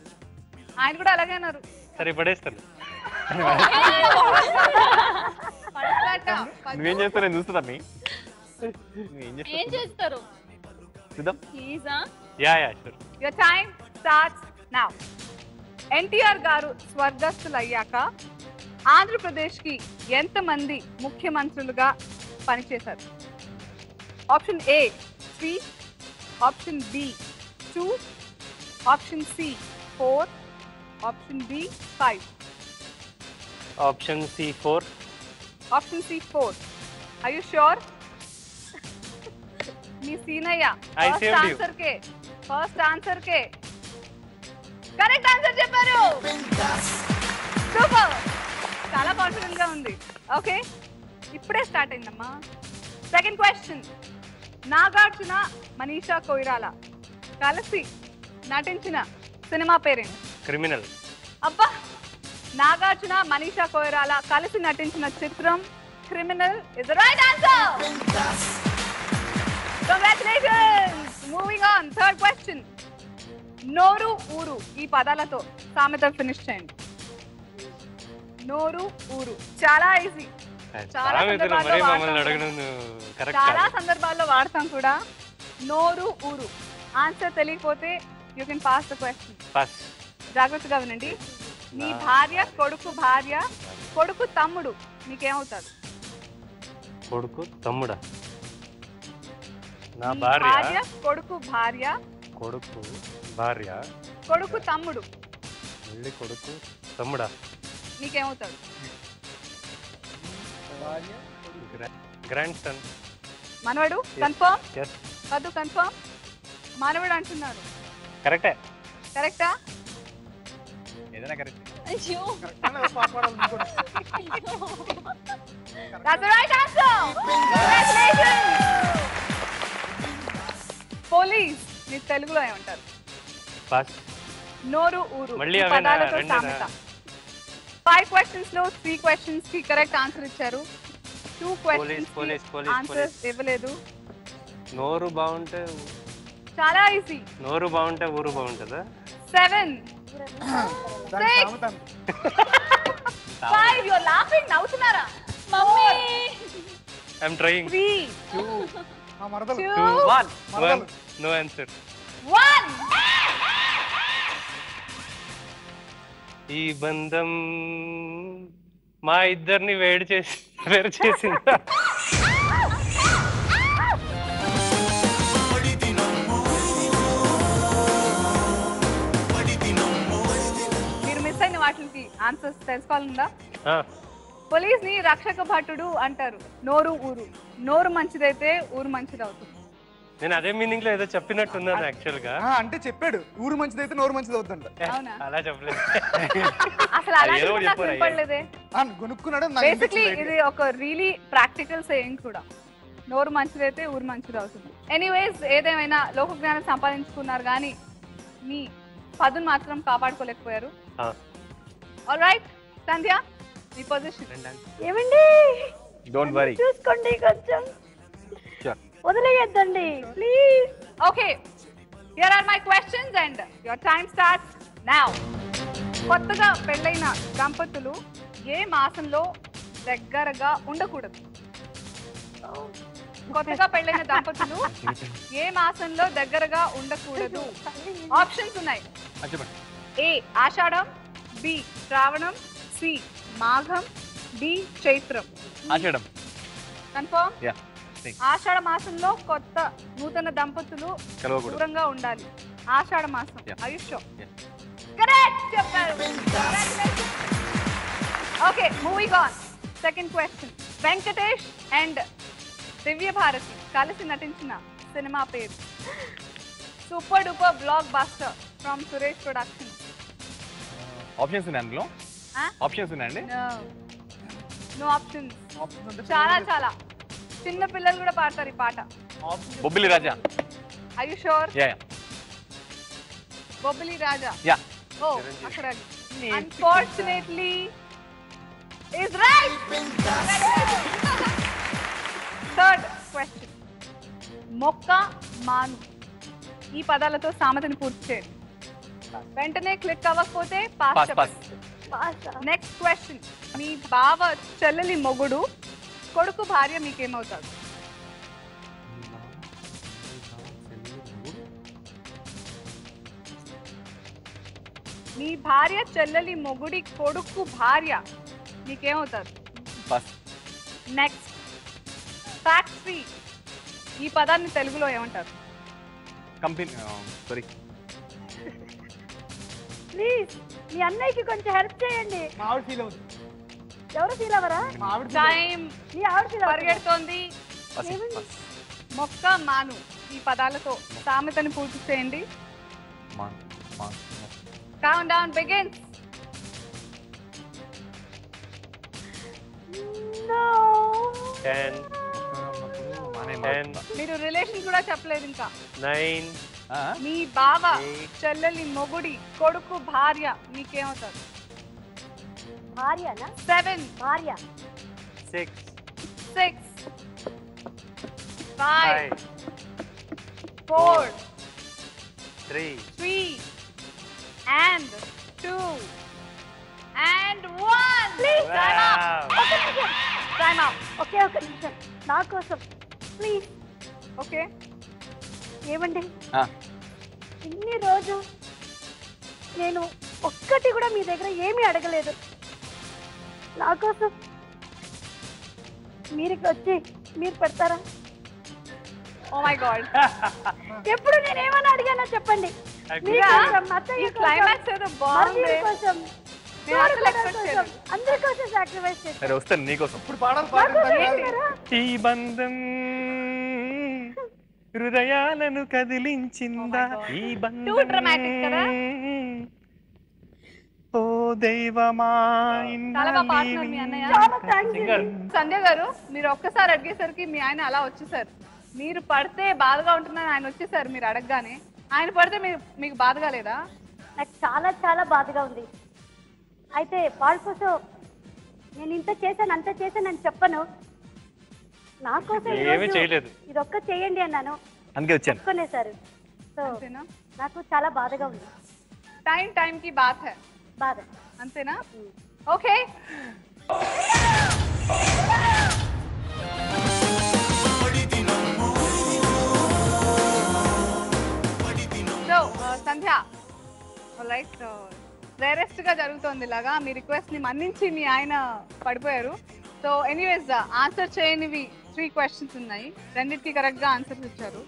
ఆయన కూడా అలాగే అన్నారు. సరే పడేస్తాను. నువ్వేం చేస్తావు నేను చూస్తున్నా. ఏం చేస్తారు? చూద్దాం. Sure. Your time starts now. NTR garu స్వర్గస్థులయ్యాక ఆంధ్రప్రదేశ్కి ఎంతమంది ముఖ్యమంత్రులుగా పనిచేశారు? Option A 3, option B 2, option C 4, option B 5. Option C 4. Option C 4. Are you sure? మీ సీనయ్య ఫస్ట్ ఆన్సర్ కే కరెక్ట్ ఆన్సర్ చెప్పారు. సూపర్, చాలా కాన్ఫిడెంట్ గా ఉంది. ఓకే, ఇప్పుడే స్టార్ట్ అయిందమ్మా. Second question. నాగార్జున, మనీషా కొయిరాలా కలిసి నటించిన సినిమా పేరేంటి? క్రిమినల్. అబ్బా, నాగార్జున మనీషా కొయిరాలా కలిసి నటించిన చిత్రం criminal is the right answer. Congratulations. Moving on, third question. నోరు ఊరు ఈ పదాలతో సామెత ఫినిష్ చేయండి. నోరు ఊరు చాలా ఈజీ. చాలా సందర్భాల్లో వాడతాం కూడా. నోరు ఊరు. ఆన్సర్ తెలియకపోతే you can pass the question. జాగ్రత్తగా వినండి. నీ భార్య కొడుకు భార్య కొడుకు తమ్ముడు నీకేమవుతాడు? కొడుకు తమ్ముడా? నా భార్య కొడుకు భార్య కొడుకు భార్య కొడుకు తమ్ముడు మళ్ళీ కొడుకు తమ్ముడా నీకేమవుతాడు? Grandson. మనవడు. కన్ఫర్మ్? వద్దు, కన్ఫర్మ్. మనవడు అంటున్నారు. కరెక్టే. కరెక్టా? ఏదైనా కరెక్ట్. అయ్యో, that's the right answer. Congratulations. Police నీ తెలుగులో ఏమంటారు? పాస్. నోరు ఊరు మళ్ళీ పదాలతో సామెత. 5 questions లో 3 questions కి కరెక్ట్ ఆన్సర్ ఇచ్చారు. 2 questions ఆన్సర్ ఇవ్వలేదు. నోరు బాగుంటే చాలా ఈజీ. నోరు బాగుంటే ఊరు బాగుంటుందా? 7 6 5 you're laughing. నవ్వుతున్నారా? Mummy I'm trying. 3 2 1 no answer. 1 ఈ బంధం మా ఇద్దరిని వేరు చేసిందా? మీరు మిస్ అయిన వాటికి ఆన్సర్స్ తెలుసుకోవాలందా? పోలీస్ ని రక్షక భటుడు అంటారు. నోరు ఊరు. నోరు మంచిదైతే ఊరు మంచిది అవుతుంది. నేను అదే మీనింగ్ లో ఏదో చెప్పినట్టున్నాను యాక్చువల్ గా. అంటే చెప్పాడు ఊరు మంచిదైతే నోరు మంచిది అవుతుందంట. అలా చెప్పలేదు. అసలు అలా చెప్పలేదే. కొనుక్కున్నాడు. బేసిక్లీ ఇది ఒక రియలీ ప్రాక్టికల్ సేయింగ్ కూడా. నోరు మంచిదైతే ఊరు మంచిది అవుతుంది. ఎనీవేస్, ఏదేమైనా లోక జ్ఞానం సంపాదించుకున్నారు కానీ మీ పదును మాత్రం కాపాడుకోలేకపోయారు. ఆల్రైట్ సంధ్య, మీ పొజిషన్ ఏమండి? డోంట్ వరీ, చూసుకోండి కొంచెం. వదిలేయద్దండి please. Okay, here are my questions and your time starts now. కొత్తగా పెళ్ళైన దంపతులు ఏ మాసంలో దగ్గరగా ఉండకూడదు? కొత్తగా పెళ్ళైన దంపతులు ఏ మాసంలో దగ్గరగా ఉండకూడదు? ఆప్షన్స్ ఉన్నాయి. ఏ ఆషాఢం, బి శ్రావణం, సి మాఘం, డి చైత్రం. ఆషాఢం. కన్ఫర్మ్? ఆషాఢ మాసంలో కొత్త నూతన దంపతులు దూరంగా ఉండాలి. ఆషాఢ మాసం. ఆయుష్యం కరెక్ట్ చెప్పారు. Okay, moving on. Second question. Venkatesh and Divya Bharathi కలిసి నటించిన సినిమా పేరు? Super duper blockbuster from Suresh production. Options ఉన్నాయి అందులో? ఆప్షన్స్ ఉన్నాయండి? No options. చాలా చాలా చిన్న పిల్లలు కూడా పాడతారు ఈ పాట. Bobbili Raja. Are you sure? Yeah. Bobbili Raja. Yeah. ఓ, అక్కడ unfortunately is right. Third question. మొక్క మాను ఈ పదాలతో సామెతని పూర్తి చేయండి. వెంటనే క్లిక్ అవ్వకపోతే పాస్ చెప్పండి. Next question. మీ బావ చెల్లెలి మొగుడు కొడుకు భార్య మీకేమవుతాడు? మీ భార్య చెల్లెలి మొగుడి కొడుకు భార్య మీకేమవుతారు? నెక్స్ట్. ఫ్యాక్టరీ ఈ పదాన్ని తెలుగులో ఏమంటారు? కంపెనీ. సారీ ప్లీజ్ మీ అన్నయ్యకి కొంచెం హెల్ప్ చేయండి. మావిడ ఫీల్ అవుతుంది. ఎవరు ఫీల్ అవరా? టైం మీ ఆవిడ ఫీల్ పరిగెడుతోంది. మొక్క మాను ఈ పదాలతో సామెతని పూర్తి చేయండి. Count down begins. Ten. మీరు రిలేషన్ కూడా చెప్పలేదు ఇంకా. 9 మీ బావ చెల్లెలి మొగుడి కొడుకు భార్య మీకేమవుతారు? భార్యనా? 7 భార్య 6 6 5 4 3 and 2 and 1. Please time up. Time up. ఒకే ఒక నిమిషం నా కోసం ప్లీజ్. ఓకే ఏమండి ఇన్ని రోజు నేను ఒక్కటి కూడా మీ దగ్గర ఏమీ అడగలేదు. నా కోసం మీరు ఇక్కడ వచ్చి మీరు పెడతారా? Oh my God. ఎప్పుడు నేను ఏమన్నా అడిగానో చెప్పండి. మీరు కోసం, అత్తయ్య కోసం, క్లైమాక్స్ ఏదో బాగుంది. మరిది కోసం, అందరి కోసం సాక్రిఫైస్ చేస్తాను. సరే వస్తాను నీకోసం. ఇప్పుడు పాడాలి. ఈ బంధం హృదయాలను కదిలించిందా? ఈ టూ డ్రామాటిక్ కదా? ఓ దైవమా చాలా బాగా పాడుతున్నారు మీ అన్నయ్య. సంధ్య గారు మీరు ఒక్కసారి అడిగేసరికి మీ ఆయన అలా వచ్చేసారు. మీరు పడితే బాధగా ఉంటుందని ఆయన వచ్చేసారు మీరు అడగగానే. ఆయన పడితే మీకు బాధగా లేదా? నాకు చాలా చాలా బాధగా ఉంది. అయితే వాళ్ళ కోసం నేను ఇంత చేశాను అంత చేశాను అని చెప్పను. నా కోసం ఇది ఒక్క చేయండి అన్నాను, అందుకే వచ్చాను. ఒప్పుకునేసారు. సో నాకు చాలా బాధగా ఉంది. టైం కి బాత్ హై. బాధ అంతేనా? Okay so Sandhya right rarest గా జరుగుతోంది ఇలాగా. మీ రిక్వెస్ట్ ని మన్నించి మీ ఆయన పడిపోయారు. సో ఎనీవేస్ ఆన్సర్ చేయనివి 3 questions ఉన్నాయి. రెండింటికి కరెక్ట్ గా ఆన్సర్స్ ఇచ్చారు.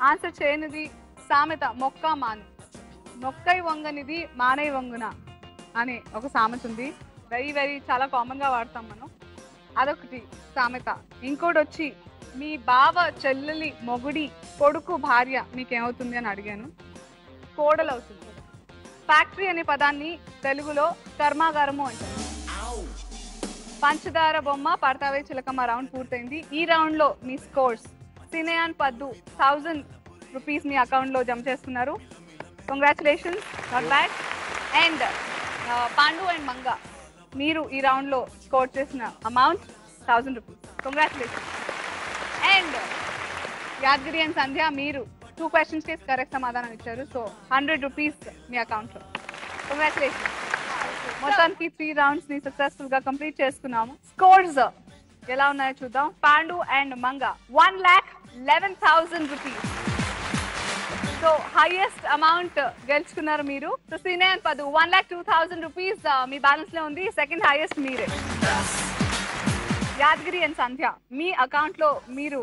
ఆన్సర్ చేయనిది సామెత మొక్క మాను, మొక్కై వంగనిది మానై వంగున అని ఒక సామెత ఉంది. వెరీ చాలా కామన్ గా వాడతాం మనం. అదొకటి సామెత. ఇంకోటి వచ్చి మీ బావ చెల్లెలి మొగుడి కొడుకు భార్య మీకేమవుతుంది అని అడిగాను. కోడలు అవుతుంది. ఫ్యాక్టరీ అనే పదాన్ని తెలుగులో కర్మాగారము అంటారు. పంచదార బొమ్మ పడతావే చిలకమ్మ రౌండ్ పూర్తయింది. ఈ రౌండ్ లో మీ స్కోర్స్ సినయాన్ పద్దు 1000 రూపీస్ మీ అకౌంట్ లో జమ చేస్తున్నారు. Congratulations, not bad. And Pandu and Manga మీరు ఈ రౌండ్ లో స్కోర్ చేసిన amount 1000 rupees. Congratulations. And Yadagiri and Sandhya మీరు 2 questions కి కరెక్ట్ సమాధానం ఇచ్చారు. సో 100 రూపీస్ మీ అకౌంట్ లో. కంగ్రాచులేషన్స్. మొత్తానికి 3 rounds ని సక్సెస్ఫుల్ గా కంప్లీట్ చేసుకున్నాము. స్కోర్స్ ఎలా ఉన్నాయో చూద్దాం. Pandu and Manga 1,11,000 rupees. So highest amount గెలుచుకున్నారు మీరు. సో సీనే అండ్ పదు 1,02,000 రూపీస్ మీ బ్యాలెన్స్ లో ఉంది. సెకండ్ హైయెస్ట్ మీరే. యాదగిరి అండ్ సంధ్య మీ అకౌంట్ లో మీరు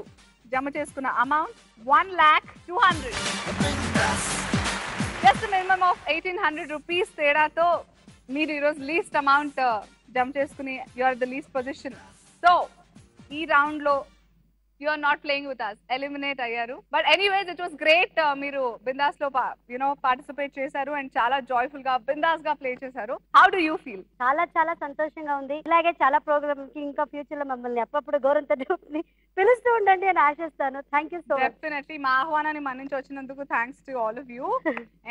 జమ చేసుకున్న amount 1,02,000. Just minimum of 1,800 rupees తేడాతో మీరు ఈరోజు లీస్ట్ అమౌంట్ జమ చేసుకుని you are the least position. So ఈ రౌండ్ లో you are not playing with us, eliminate అయ్యారు. But anyways it was great. మీరు బిందాస్ లో పార్టిసిపేట్ చేశారు అండ్ చాలా జాయ్ఫుల్ గా బిందాస్ గా ప్లే చేశారు. How do you feel? చాలా చాలా సంతోషంగా ఉంది. ఇలాగే చాలా ప్రోగ్రామ్ కి ఇంకా ఫ్యూచర్ లో మమ్మల్ని అప్పుడప్పుడు గౌరవంతో పిలుస్తూ ఉండండి అని ఆశిస్తాను. Thank you so much. Definitely మా ఆహ్వానాన్ని మన్నించి వచ్చినందుకు thanks to all of you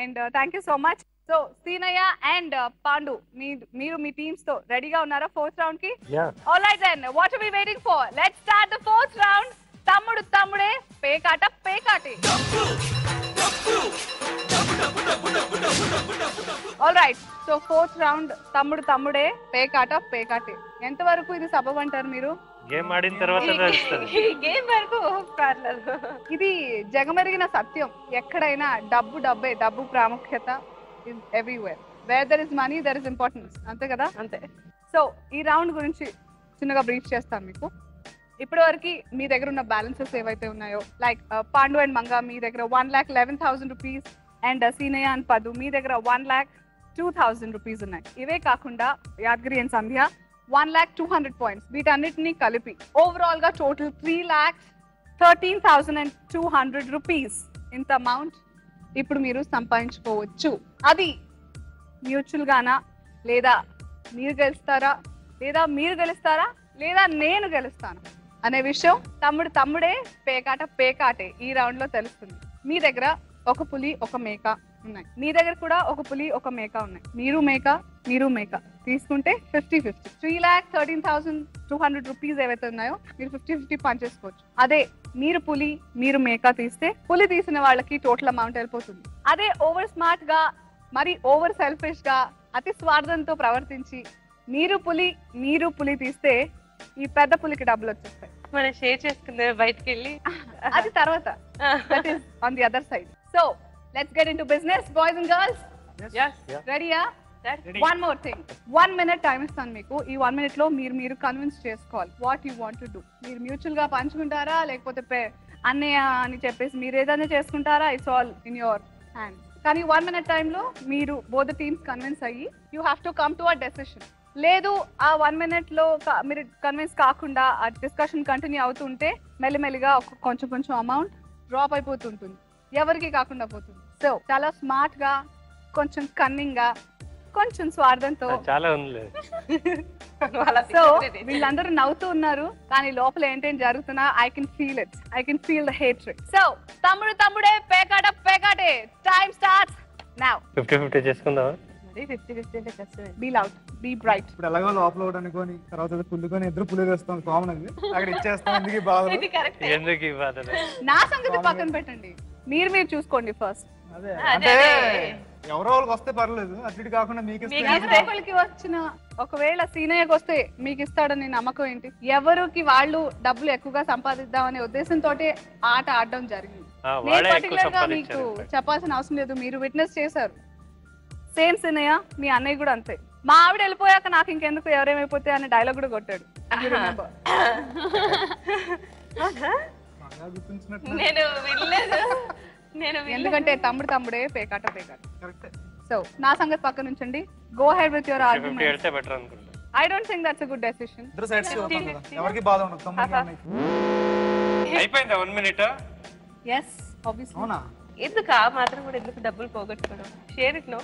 and thank you so much. So Seenayya and Pandu మీరు మీ టీమ్స్ తో రెడీగా ఉన్నారా 4th round కి? Alright then what are we waiting for? Let's start the 4th round. తమ్ముడు తమ్ముడే పేకాట పేకాటే. ఆల్రైట్ సో 4th round తమ్ముడు తమ్ముడే పేకాట పేకాటే. ఎంతవరకు ఇది సబబ్ అంటారు మీరు? గేమ్ ఆడిన తర్వాత గేమ్ వరకు ఇది జగమెరిగిన సత్యం. ఎక్కడైనా డబ్బే. డబ్బు ప్రాముఖ్యత is everywhere. Where there is money, there is importance. అంతే కదా? అంతే. సో ఈ రౌండ్ గురించి చిన్నగా బ్రీఫ్ చేస్తాను మీకు. ఇప్పటి వరకు మీ దగ్గర ఉన్న బ్యాలెన్సెస్ ఏవైతే ఉన్నాయో లైక్ పాండు అండ్ మంగ మీ దగ్గర 1,11,000 రూపీస్ అండ్ సీనయ్య అండ్ పదు మీ దగ్గర 1,02,000 రూపీస్ ఉన్నాయి. ఇవే కాకుండా యాదగిరి అండ్ సంధ్య 1,02,000 పాయింట్స్. వీటన్నిటినీ కలిపి ఓవరాల్ గా టోటల్ 3,13,200 రూపీస్ ఇంత అమౌంట్ ఇప్పుడు మీరు సంపాదించుకోవచ్చు. అది మ్యూచువల్ గానా, లేదా మీరు గెలుస్తారా, లేదా మీరు గెలుస్తారా, లేదా నేను గెలుస్తాను అనే విషయం తమ్ముడు తమ్ముడే పేకాట పేకాటే ఈ రౌండ్ లో తెలుస్తుంది. మీ దగ్గర ఒక పులి ఒక మేక ఉన్నాయి, మీ దగ్గర కూడా ఒక పులి ఒక మేక ఉన్నాయి. మీరు మేక తీసుకుంటే 50-50. 3,13,200 రూపీస్ ఏవైతే ఉన్నాయో మీరు 50-50 పంచేసుకోవచ్చు. అదే మీరు పులి మీరు మేక తీస్తే పులి తీసిన వాళ్ళకి టోటల్ అమౌంట్ వెళ్ళిపోతుంది. అదే ఓవర్ స్మార్ట్ గా మరి ఓవర్ సెల్ఫిష్ గా అతి స్వార్థంతో ప్రవర్తించి మీరు పులి తీస్తే ఈ పెద్ద పులికి డబ్బులు వచ్చేస్తాయి. మనం షేర్ చేసుకుందే బయటికి వెళ్ళి అది తర్వాత on the other side. So let's get into business boys and girls. రెడీయా? One more thing, 1 minute time ఇస్తాను మీకు. ఈ 1 minute లో మీరు కన్విన్స్ చేసుకోవాలి what you want to do. మీరు మ్యూచువల్ గా పంచుకుంటారా లేకపోతే అన్నయ్య అని చెప్పేసి మీరు ఏదైనా చేసుకుంటారా? It's all in your hand. కానీ 1 minute టైంలో మీరు బోత్ టీమ్స్ కన్విన్స్ అయ్యి you have to come to a decision. లేదు ఆ 1 minute లో మీరు కన్విన్స్ కాకుండా ఆ డిస్కషన్ కంటిన్యూ అవుతుంటే మెల్లిమెల్లిగా కొంచెం అమౌంట్ డ్రాప్ అయిపోతుంటుంది, ఎవరికి కాకుండా పోతుంది. సో చాలా స్మార్ట్ గా, కొంచెం కన్నింగ్ గా, కొంచెం స్వార్థంతో చాలా ఉంది. సో వీళ్ళందరూ నవ్వుతూ ఉన్నారు కానీ లోపల ఏంటేం జరుగుతున్నా I can feel the hatred. So తమ్ముడే పేకాటే టైం స్టార్ట్స్ నౌ. 50-50 చేసుకుందామా? 50-50 అంటే కష్టమే. Be loud, be bright. ఇప్పుడు ఎలాగో లోపల ఒకటి అనుకోని తర్వాత పుల్లుకొని ఇద్దరు పుల్లు వేస్తాం, కామన్ అది. అక్కడ ఇచ్చేస్తాం. ఎందుకు ఈ బాధ? ఎందుకు ఈ బాధలు? నా సంగతి పక్కన పెట్టండి, మీరు చూసుకోండి ఫస్ట్. అంటే ఎవరో వాళ్ళకి వస్తే పర్లేదు, అటు కాకుండా మీకు ఒకరికి వచ్చిన ఒకవేళ సీనయ్యకి వస్తే మీకు ఇస్తాడని నమ్మకం ఏంటి? ఎవరికి వాళ్ళు డబ్బులు ఎక్కువగా సంపాదిద్దామనే ఉద్దేశంతో ఆట ఆడడం జరిగింది. నేను పర్టికులర్ గా మీకు చెప్పాల్సిన అవసరం లేదు, మీరు విట్నెస్ చేశారు. సేమ్ సీనయ్య మీ అన్నయ్య కూడా అంతే. మా ఆవిడ వెళ్ళిపోయాక నాకు ఇంకెందుకు ఎవరేమైపోతే అనే డైలాగ్ కూడా కొట్టాడు. ఎందుకంటే తమ్ముడే పేకాట. సో నా సంగతి పక్కన ఉంచండి. Go head with your argument. I don't think that's a good decision. ఎవరికి బాధ ఉండదు. అయిపోయిందా 1 minute? yes obviously. అవునా? ఎందుకు ఆ మాత్రం కూడా ఎందుకు డబ్బులు పోగొట్టుకోవడం? Share it. నో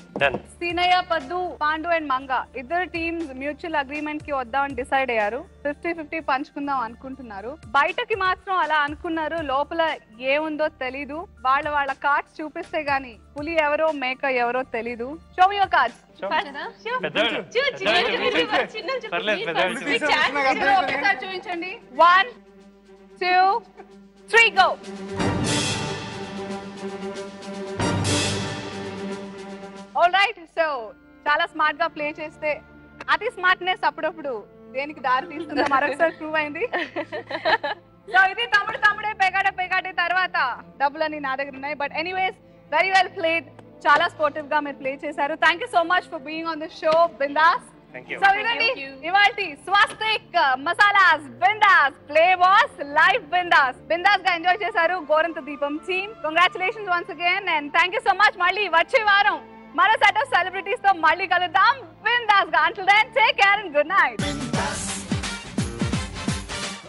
సీనయ్య, పద్దు, పాండు అండ్ మంగ ఇద్దరు టీమ్స్ మ్యూచువల్ అగ్రిమెంట్ కి వద్దామని డిసైడ్ అయ్యారు. 50-50 పంచుకుందాం అనుకుంటున్నారు. బయటకి మాత్రం అలా అనుకున్నారు, లోపల ఏముందో తెలీదు. వాళ్ళ కార్డ్స్ చూపిస్తే గానీ పులి ఎవరో మేక ఎవరో తెలీదు. Show me your cards. చూపించండి. 1 2 3 గో. All right. సో చాలా స్మార్ట్ గా ప్లే చేస్తే అతి స్మార్ట్నెస్ అప్పుడప్పుడు దేనికి దారి తీస్తుందో మరొకసారి ప్రూవ్ అయింది. సో ఇది తమ్ముడే పేకాటే తర్వాత డబ్బులన్నీ నా దగ్గర ఉన్నాయి. But anyways very well played. చాలా స్పోర్టివ్ గా మీరు ప్లే చేశారు. Thank you so much for being on the show Bindaas. So ఇదండి ఇవాల్టి Swastik Masalas Bindaas play boss live బిందాస్ గా ఎంజాయ్ చేశారు Gorantha Deepam team. Congratulations once again and thank you so much. మళ్ళీ వచ్చే వారం మరో సెట్ ఆఫ్ సెలబ్రిటీస్ తో మళ్ళీ కలుద్దాం బిందాస్ గా. Until then take care and good night.